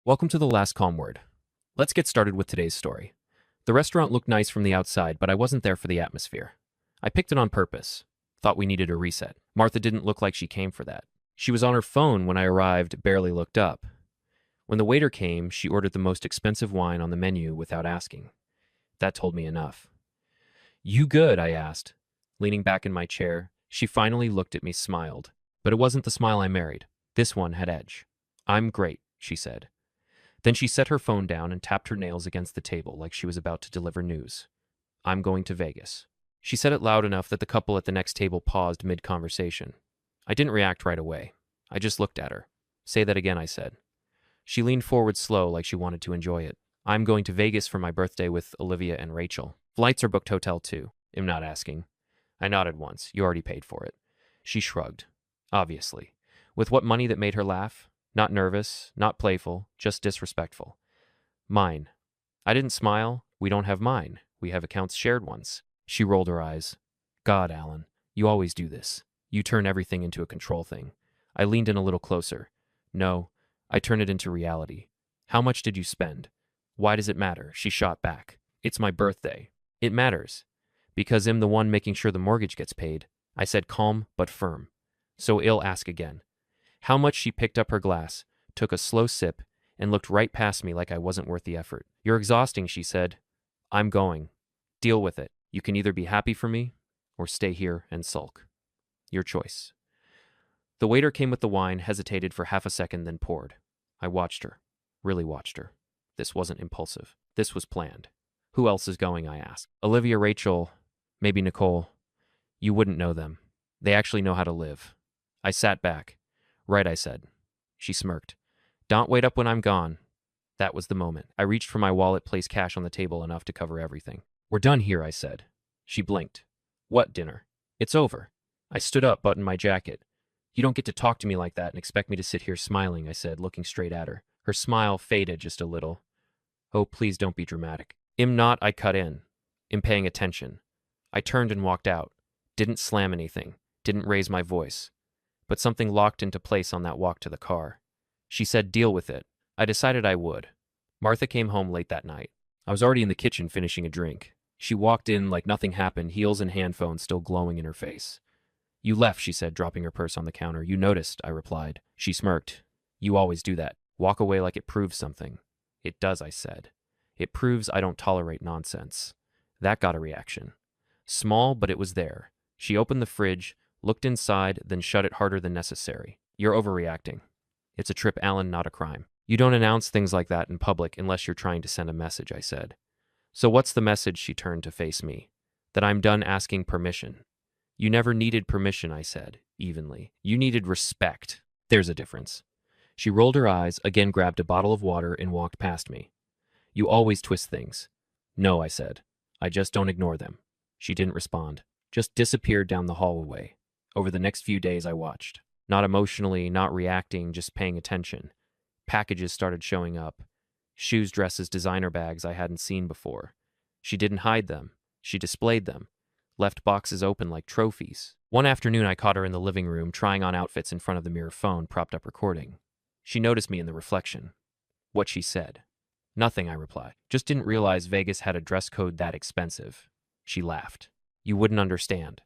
Welcome to The Last Calm Word. Let's get started with today's story. The restaurant looked nice from the outside, but I wasn't there for the atmosphere. I picked it on purpose. Thought we needed a reset. Martha didn't look like she came for that. She was on her phone when I arrived, barely looked up. When the waiter came, she ordered the most expensive wine on the menu without asking. That told me enough. "You good?" I asked. Leaning back in my chair, she finally looked at me, smiled. But it wasn't the smile I married. This one had edge. "I'm great," she said. Then she set her phone down and tapped her nails against the table like she was about to deliver news. "I'm going to Vegas." She said it loud enough that the couple at the next table paused mid-conversation. I didn't react right away. I just looked at her. "Say that again," I said. She leaned forward slow like she wanted to enjoy it. "I'm going to Vegas for my birthday with Olivia and Rachel. Flights are booked, hotel too." "I'm not asking." I nodded once. "You already paid for it." She shrugged. Obviously. With what money that made her laugh? Not nervous, not playful, just disrespectful. "Mine." I didn't smile. "We don't have mine. We have accounts, shared ones." She rolled her eyes. "God, Alan, you always do this. You turn everything into a control thing." I leaned in a little closer. "No, I turn it into reality." "How much did you spend?" "Why does it matter?" She shot back. "It's my birthday." "It matters. Because I'm the one making sure the mortgage gets paid." I said, calm but firm. "So I'll ask again." How much? She picked up her glass, took a slow sip, and looked right past me like I wasn't worth the effort. "You're exhausting," she said. "I'm going. Deal with it. You can either be happy for me or stay here and sulk. Your choice." The waiter came with the wine, hesitated for half a second, then poured. I watched her. Really watched her. This wasn't impulsive. This was planned. "Who else is going?" I asked. "Olivia, Rachel, maybe Nicole. You wouldn't know them. They actually know how to live." I sat back. "Right," I said. She smirked. "Don't wait up when I'm gone." That was the moment. I reached for my wallet, placed cash on the table, enough to cover everything. "We're done here," I said. She blinked. "What dinner?" "It's over." I stood up, buttoned my jacket. "You don't get to talk to me like that and expect me to sit here smiling," I said, looking straight at her. Her smile faded just a little. "Oh, please don't be dramatic." "I'm not," I cut in. "I'm paying attention." I turned and walked out. Didn't slam anything. Didn't raise my voice. But something locked into place on that walk to the car. She said, "Deal with it." I decided I would. Martha came home late that night. I was already in the kitchen finishing a drink. She walked in like nothing happened, heels and handphone still glowing in her face. "You left," she said, dropping her purse on the counter. "You noticed," I replied. She smirked. "You always do that. Walk away like it proves something." "It does," I said. "It proves I don't tolerate nonsense." That got a reaction. Small, but it was there. She opened the fridge, looked inside, then shut it harder than necessary. "You're overreacting. It's a trip, Alan, not a crime. You don't announce things like that in public unless you're trying to send a message," I said. "So what's the message?" She turned to face me. "That I'm done asking permission." "You never needed permission," I said, evenly. "You needed respect. There's a difference." She rolled her eyes, again grabbed a bottle of water, and walked past me. "You always twist things." "No," I said. "I just don't ignore them." She didn't respond. Just disappeared down the hallway. Over the next few days, I watched. Not emotionally, not reacting, just paying attention. Packages started showing up. Shoes, dresses, designer bags I hadn't seen before. She didn't hide them. She displayed them. Left boxes open like trophies. One afternoon, I caught her in the living room, trying on outfits in front of the mirror, phone propped up recording. She noticed me in the reflection. What she said? "Nothing," I replied. "Just didn't realize Vegas had a dress code that expensive." She laughed. "You wouldn't understand.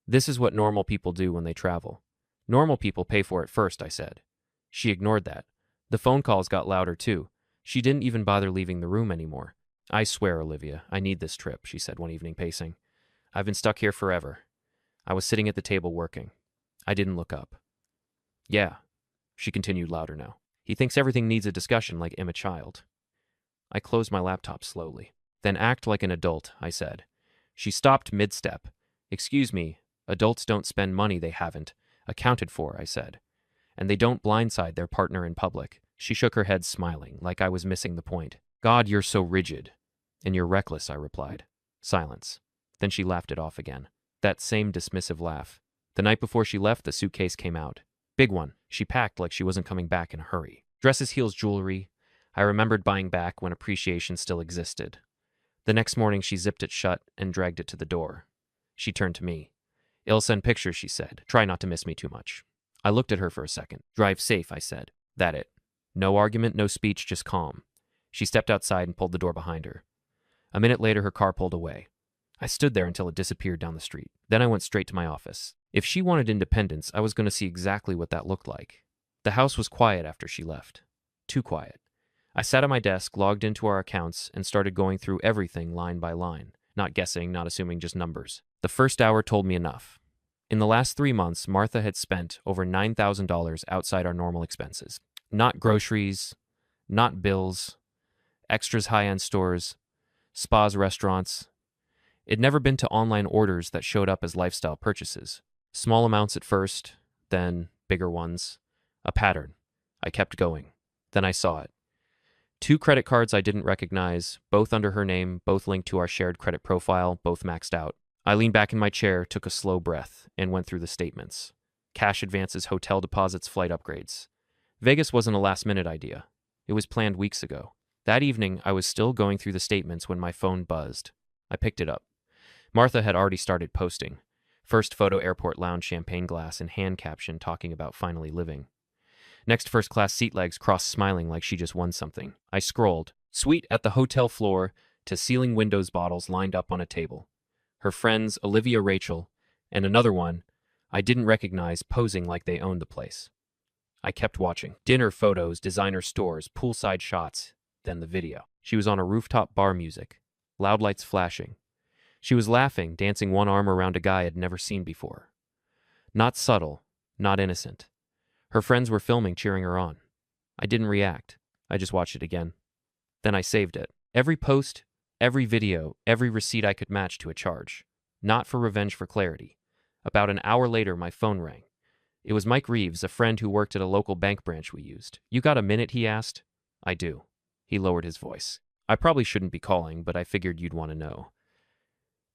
This is what normal people do when they travel." "Normal people pay for it first," I said. She ignored that. The phone calls got louder too. She didn't even bother leaving the room anymore. "I swear, Olivia, I need this trip," she said one evening, pacing. "I've been stuck here forever." I was sitting at the table working. I didn't look up. "Yeah," she continued louder now. "He thinks everything needs a discussion like I'm a child." I closed my laptop slowly. "Then act like an adult," I said. She stopped mid-step. "Excuse me, adults don't spend money they haven't accounted for," I said. "And they don't blindside their partner in public." She shook her head, smiling, like I was missing the point. "God, you're so rigid." "And you're reckless," I replied. Silence. Then she laughed it off again. That same dismissive laugh. The night before she left, the suitcase came out. Big one. She packed like she wasn't coming back in a hurry. Dresses, heels, jewelry. I remembered buying back when appreciation still existed. The next morning, she zipped it shut and dragged it to the door. She turned to me. "I'll send pictures," she said. "Try not to miss me too much." I looked at her for a second. "Drive safe," I said. "That it?" No argument, no speech, just calm. She stepped outside and pulled the door behind her. A minute later, her car pulled away. I stood there until it disappeared down the street. Then I went straight to my office. If she wanted independence, I was going to see exactly what that looked like. The house was quiet after she left. Too quiet. I sat at my desk, logged into our accounts, and started going through everything line by line. Not guessing, not assuming, just numbers. The first hour told me enough. In the last 3 months, Martha had spent over $9,000 outside our normal expenses. Not groceries, not bills, extras high-end stores, spas, restaurants. It'd never been to online orders that showed up as lifestyle purchases. Small amounts at first, then bigger ones. A pattern. I kept going. Then I saw it. 2 credit cards I didn't recognize, both under her name, both linked to our shared credit profile, both maxed out. I leaned back in my chair, took a slow breath, and went through the statements. Cash advances, hotel deposits, flight upgrades. Vegas wasn't a last-minute idea. It was planned weeks ago. That evening, I was still going through the statements when my phone buzzed. I picked it up. Martha had already started posting. First photo, airport lounge, champagne glass, and hand caption talking about finally living. Next, first-class seat legs crossed, smiling like she just won something. I scrolled. Suite at the hotel floor to ceiling windows, bottles lined up on a table. Her friends, Olivia, Rachel, and another one I didn't recognize, posing like they owned the place. I kept watching. Dinner photos, designer stores, poolside shots, then the video. She was on a rooftop bar, music, loud lights flashing. She was laughing, dancing one arm around a guy I'd never seen before. Not subtle, not innocent. Her friends were filming, cheering her on. I didn't react. I just watched it again. Then I saved it. Every post, every video, every receipt I could match to a charge. Not for revenge, for clarity. About an hour later, my phone rang. It was Mike Reeves, a friend who worked at a local bank branch we used. You got a minute, he asked. I do. He lowered his voice. I probably shouldn't be calling, but I figured you'd want to know.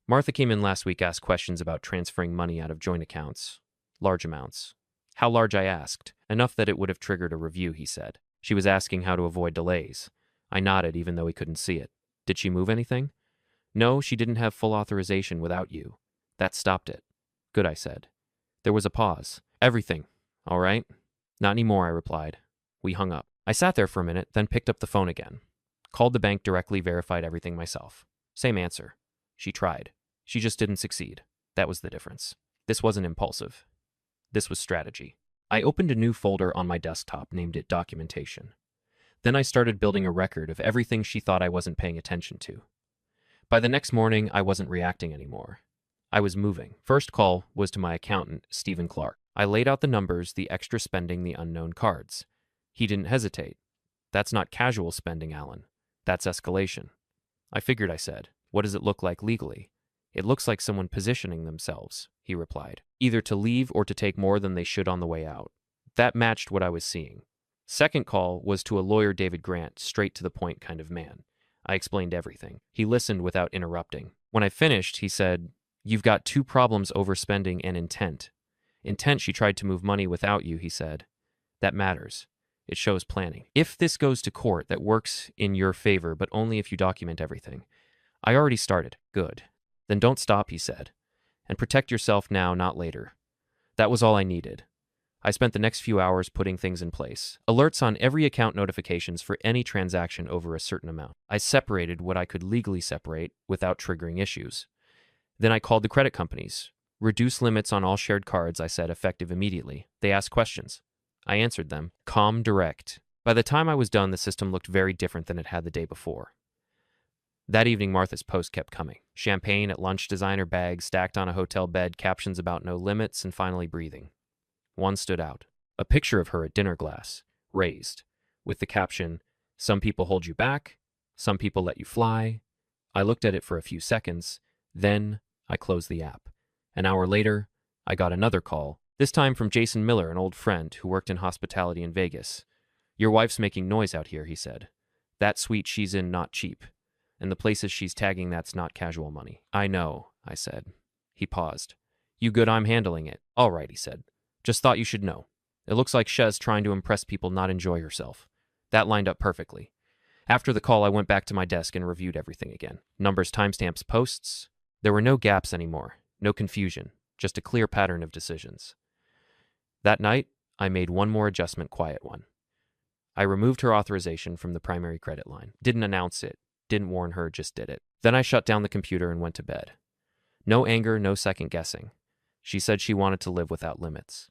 Martha came in last week, asked questions about transferring money out of joint accounts. Large amounts. How large, I asked. Enough that it would have triggered a review, he said. She was asking how to avoid delays. I nodded, even though he couldn't see it. Did she move anything? No, she didn't have full authorization without you. That stopped it. Good, I said. There was a pause. Everything. All right? Not anymore, I replied. We hung up. I sat there for a minute, then picked up the phone again. Called the bank directly, verified everything myself. Same answer. She tried. She just didn't succeed. That was the difference. This wasn't impulsive. This was strategy. I opened a new folder on my desktop, named it Documentation. Then I started building a record of everything she thought I wasn't paying attention to. By the next morning, I wasn't reacting anymore. I was moving. First call was to my accountant, Stephen Clark. I laid out the numbers, the extra spending, the unknown cards. He didn't hesitate. That's not casual spending, Alan. That's escalation. I figured, I said. What does it look like legally? It looks like someone positioning themselves, he replied. Either to leave or to take more than they should on the way out. That matched what I was seeing. Second call was to a lawyer, David Grant, straight to the point kind of man. I explained everything. He listened without interrupting. When I finished, he said, You've got 2 problems: overspending and intent. Intent, she tried to move money without you, he said. That matters. It shows planning. If this goes to court, that works in your favor, but only if you document everything. I already started. Good. Then don't stop, he said. And protect yourself now, not later. That was all I needed. I spent the next few hours putting things in place. Alerts on every account, notifications for any transaction over a certain amount. I separated what I could legally separate without triggering issues. Then I called the credit companies. Reduce limits on all shared cards, I said, effective immediately. They asked questions. I answered them. Calm, direct. By the time I was done, the system looked very different than it had the day before. That evening, Martha's post kept coming. Champagne at lunch, designer bags stacked on a hotel bed, captions about no limits, and finally breathing. One stood out. A picture of her at dinner glass, raised, with the caption, Some people hold you back, some people let you fly. I looked at it for a few seconds, then I closed the app. An hour later, I got another call, this time from Jason Miller, an old friend who worked in hospitality in Vegas. Your wife's making noise out here, he said. That suite she's in, not cheap. And the places she's tagging, that's not casual money. I know, I said. He paused. You good? I'm handling it. All right, he said. Just thought you should know. It looks like Shez trying to impress people, not enjoy herself. That lined up perfectly. After the call, I went back to my desk and reviewed everything again. Numbers, timestamps, posts. There were no gaps anymore. No confusion. Just a clear pattern of decisions. That night, I made one more adjustment, quiet one. I removed her authorization from the primary credit line. Didn't announce it. Didn't warn her, just did it. Then I shut down the computer and went to bed. No anger, no second guessing. She said she wanted to live without limits.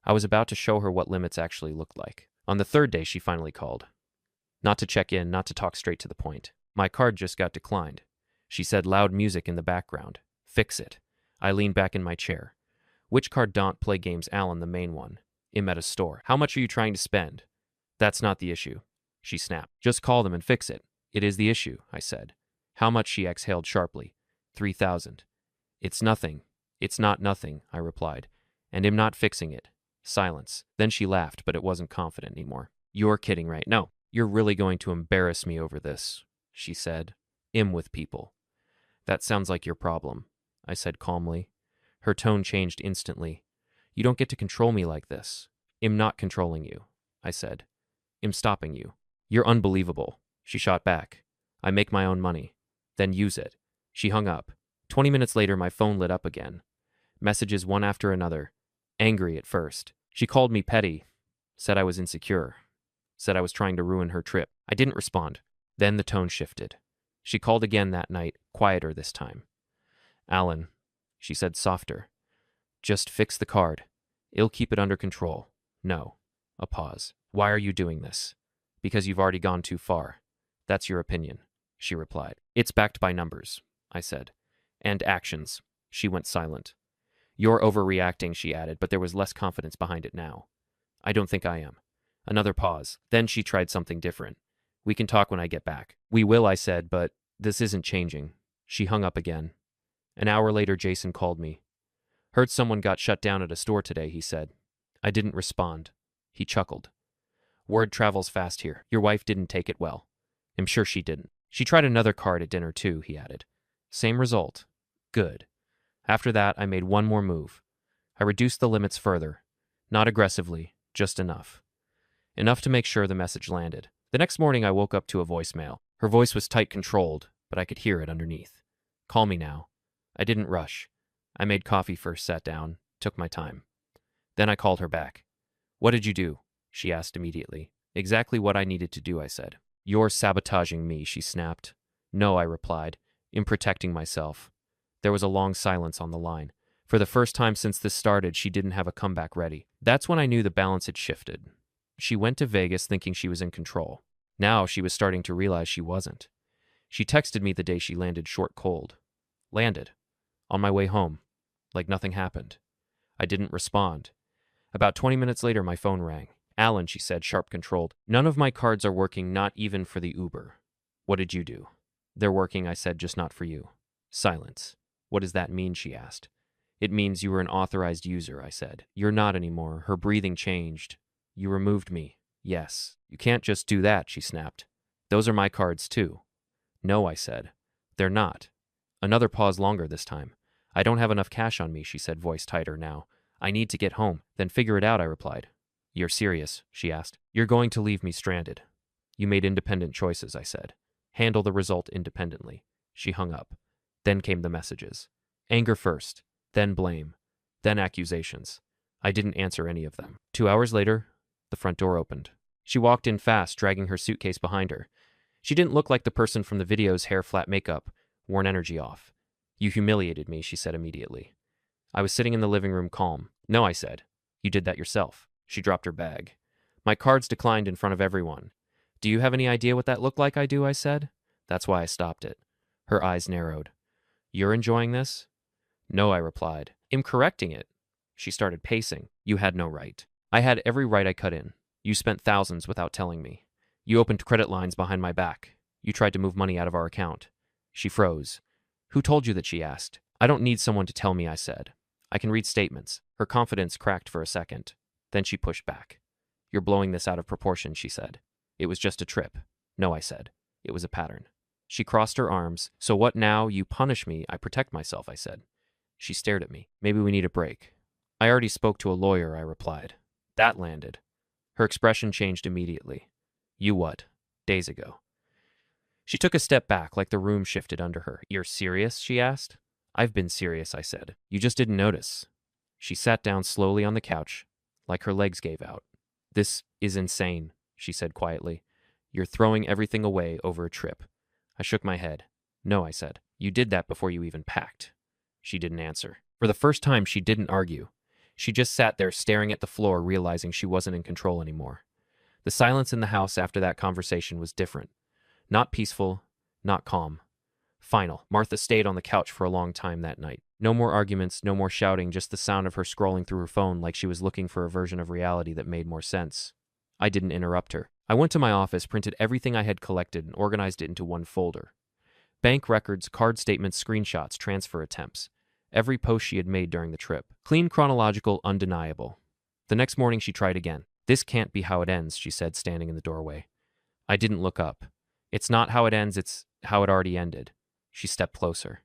I was about to show her what limits actually looked like. On the third day, she finally called. Not to check in, not to talk straight to the point. My card just got declined. She said loud music in the background. Fix it. I leaned back in my chair. Which card don't play games, Alan, the main one. I'm at a store. How much are you trying to spend? That's not the issue. She snapped. Just call them and fix it. It is the issue, I said. How much? She exhaled sharply. 3,000. It's nothing. It's not nothing, I replied. And I'm not fixing it. Silence. Then she laughed, but it wasn't confident anymore. You're kidding, right? No. You're really going to embarrass me over this, she said. I'm with people. That sounds like your problem, I said calmly. Her tone changed instantly. You don't get to control me like this. I'm not controlling you, I said. I'm stopping you. You're unbelievable, she shot back. I make my own money. Then use it. She hung up. 20 minutes later, my phone lit up again. Messages one after another. Angry at first. She called me petty. Said I was insecure. Said I was trying to ruin her trip. I didn't respond. Then the tone shifted. She called again that night, quieter this time. Alan, she said softer. Just fix the card. I'll keep it under control. No. A pause. Why are you doing this? Because you've already gone too far. That's your opinion, she replied. It's backed by numbers, I said. And actions. She went silent. You're overreacting, she added, but there was less confidence behind it now. I don't think I am. Another pause. Then she tried something different. We can talk when I get back. We will, I said, but this isn't changing. She hung up again. An hour later, Jason called me. Heard someone got shut down at a store today, he said. I didn't respond. He chuckled. Word travels fast here. Your wife didn't take it well. I'm sure she didn't. She tried another card at dinner too, he added. Same result. Good. After that, I made one more move. I reduced the limits further. Not aggressively, just enough. Enough to make sure the message landed. The next morning, I woke up to a voicemail. Her voice was tight controlled, but I could hear it underneath. Call me now. I didn't rush. I made coffee first, sat down, took my time. Then I called her back. What did you do? She asked immediately. Exactly what I needed to do, I said. You're sabotaging me, she snapped. No, I replied. I'm protecting myself. There was a long silence on the line. For the first time since this started, she didn't have a comeback ready. That's when I knew the balance had shifted. She went to Vegas thinking she was in control. Now she was starting to realize she wasn't. She texted me the day she landed short cold. Landed. On my way home. Like nothing happened. I didn't respond. About 20 minutes later, my phone rang. Alan, she said, sharp controlled. None of my cards are working, not even for the Uber. What did you do? They're working, I said, just not for you. Silence. What does that mean, she asked. It means you were an authorized user, I said. You're not anymore. Her breathing changed. You removed me. Yes. You can't just do that, she snapped. Those are my cards, too. No, I said. They're not. Another pause longer this time. I don't have enough cash on me, she said, voice tighter now. I need to get home. Then figure it out, I replied. You're serious, she asked. You're going to leave me stranded. You made independent choices, I said. Handle the result independently. She hung up. Then came the messages. Anger first, then blame, then accusations. I didn't answer any of them. 2 hours later, the front door opened. She walked in fast, dragging her suitcase behind her. She didn't look like the person from the videos, hair, flat makeup, worn energy off. You humiliated me, she said immediately. I was sitting in the living room calm. No, I said. You did that yourself. She dropped her bag. My cards declined in front of everyone. Do you have any idea what that looked like? I do, I said. That's why I stopped it. Her eyes narrowed. You're enjoying this? No, I replied. I'm correcting it. She started pacing. You had no right. I had every right I cut in. You spent thousands without telling me. You opened credit lines behind my back. You tried to move money out of our account. She froze. Who told you that? She asked. I don't need someone to tell me, I said. I can read statements. Her confidence cracked for a second. Then she pushed back. You're blowing this out of proportion, she said. It was just a trip. No, I said. It was a pattern. She crossed her arms. So what now? You punish me. I protect myself, I said. She stared at me. Maybe we need a break. I already spoke to a lawyer, I replied. That landed. Her expression changed immediately. You what? Days ago. She took a step back, like the room shifted under her. You're serious? She asked. I've been serious, I said. You just didn't notice. She sat down slowly on the couch, like her legs gave out. This is insane. she said quietly. You're throwing everything away over a trip. I shook my head. No, I said. You did that before you even packed. She didn't answer. For the first time, she didn't argue. She just sat there staring at the floor, realizing she wasn't in control anymore. The silence in the house after that conversation was different. Not peaceful, not calm. Final. Martha stayed on the couch for a long time that night. No more arguments, no more shouting, just the sound of her scrolling through her phone like she was looking for a version of reality that made more sense. I didn't interrupt her. I went to my office, printed everything I had collected, and organized it into one folder. Bank records, card statements, screenshots, transfer attempts. Every post she had made during the trip. Clean, chronological, undeniable. The next morning she tried again. This can't be how it ends, she said, standing in the doorway. I didn't look up. It's not how it ends, it's how it already ended. She stepped closer.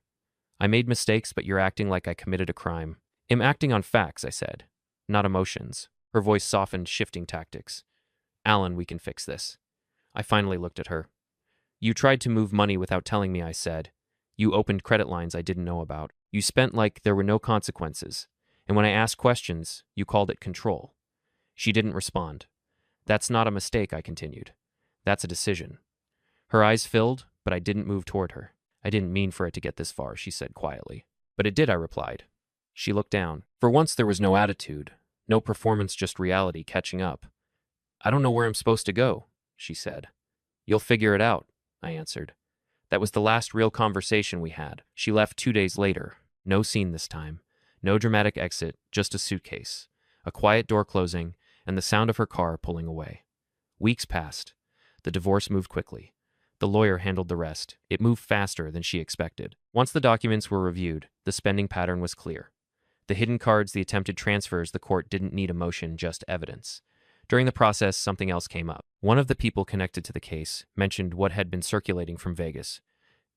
I made mistakes, but you're acting like I committed a crime. I'm acting on facts, I said, not emotions. Her voice softened, shifting tactics. Alan, we can fix this. I finally looked at her. You tried to move money without telling me, I said. You opened credit lines I didn't know about. You spent like there were no consequences. And when I asked questions, you called it control. She didn't respond. That's not a mistake, I continued. That's a decision. Her eyes filled, but I didn't move toward her. I didn't mean for it to get this far, she said quietly. But it did, I replied. She looked down. For once there was no attitude, no performance, just reality catching up. I don't know where I'm supposed to go, she said. You'll figure it out, I answered. That was the last real conversation we had. She left 2 days later. No scene this time. No dramatic exit, just a suitcase. A quiet door closing, and the sound of her car pulling away. Weeks passed. The divorce moved quickly. The lawyer handled the rest. It moved faster than she expected. Once the documents were reviewed, the spending pattern was clear. The hidden cards, the attempted transfers, the court didn't need emotion, just evidence. During the process, something else came up. One of the people connected to the case mentioned what had been circulating from Vegas,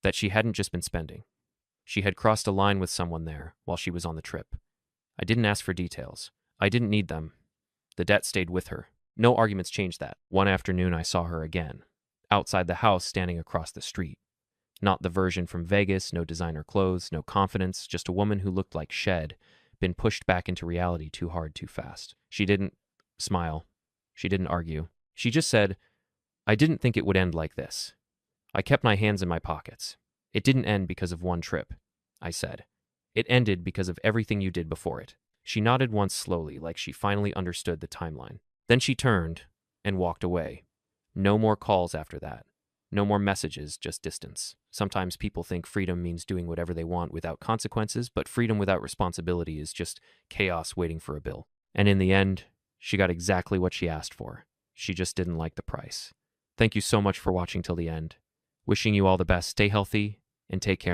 that she hadn't just been spending. She had crossed a line with someone there while she was on the trip. I didn't ask for details. I didn't need them. The debt stayed with her. No arguments changed that. One afternoon, I saw her again. Outside the house, standing across the street. Not the version from Vegas, no designer clothes, no confidence, just a woman who looked like she'd been pushed back into reality too hard, too fast. She didn't smile. She didn't argue. She just said, I didn't think it would end like this. I kept my hands in my pockets. It didn't end because of one trip, I said. It ended because of everything you did before it. She nodded once slowly, like she finally understood the timeline. Then she turned and walked away. No more calls after that. No more messages, just distance. Sometimes people think freedom means doing whatever they want without consequences, but freedom without responsibility is just chaos waiting for a bill. And in the end, she got exactly what she asked for. She just didn't like the price. Thank you so much for watching till the end. Wishing you all the best. Stay healthy and take care.